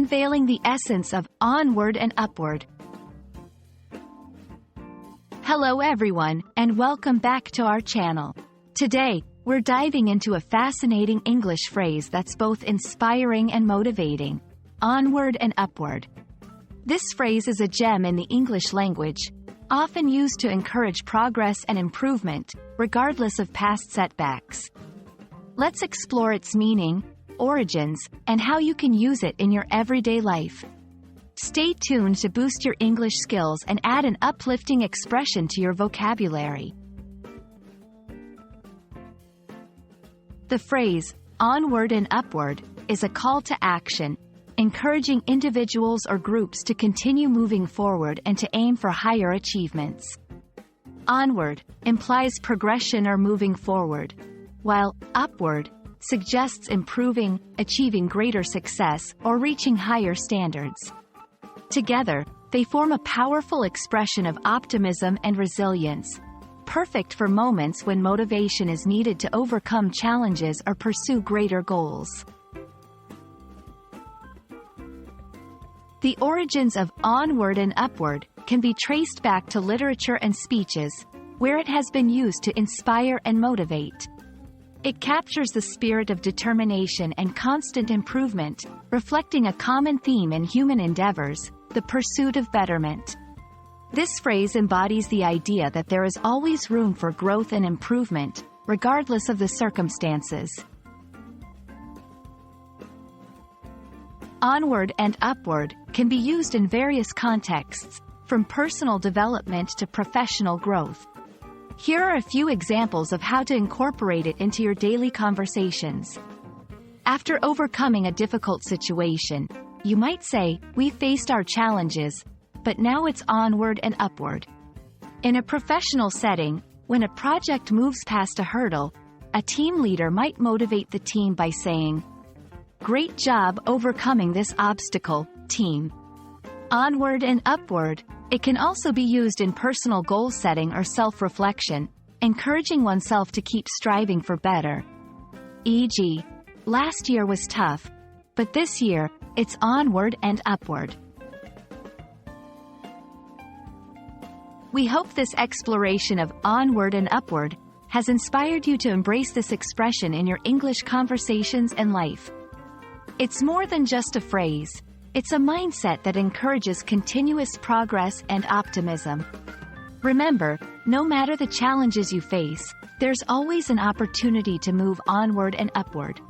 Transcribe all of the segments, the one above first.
unveiling the essence of Onward and Upward. Hello everyone, and welcome back to our channel. Today, we're diving into a fascinating English phrase that's both inspiring and motivating: onward and upward. This phrase is a gem in the English language, often used to encourage progress and improvement, regardless of past setbacks. Let's explore its meaning, origins, and how you can use it in your everyday life. Stay tuned to boost your English skills and add an uplifting expression to your vocabulary. The phrase, onward and upward, is a call to action, encouraging individuals or groups to continue moving forward and to aim for higher achievements. Onward implies progression or moving forward, while upward suggests improving, achieving greater success, or reaching higher standards. Together, they form a powerful expression of optimism and resilience, perfect for moments when motivation is needed to overcome challenges or pursue greater goals. The origins of onward and upward can be traced back to literature and speeches, where it has been used to inspire and motivate. It captures the spirit of determination and constant improvement, reflecting a common theme in human endeavors: the pursuit of betterment. This phrase embodies the idea that there is always room for growth and improvement, regardless of the circumstances. Onward and upward can be used in various contexts, from personal development to professional growth. Here are a few examples of how to incorporate it into your daily conversations. After overcoming a difficult situation, you might say, "We faced our challenges, but now it's onward and upward." In a professional setting, when a project moves past a hurdle, a team leader might motivate the team by saying, "Great job overcoming this obstacle, team." Onward and upward. It can also be used in personal goal setting or self-reflection, encouraging oneself to keep striving for better. E.g., "Last year was tough, but this year, it's onward and upward." We hope this exploration of onward and upward has inspired you to embrace this expression in your English conversations and life. It's more than just a phrase. It's a mindset that encourages continuous progress and optimism. Remember, no matter the challenges you face, there's always an opportunity to move onward and upward.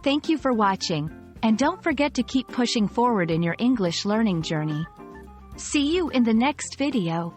Thank you for watching, and don't forget to keep pushing forward in your English learning journey. See you in the next video.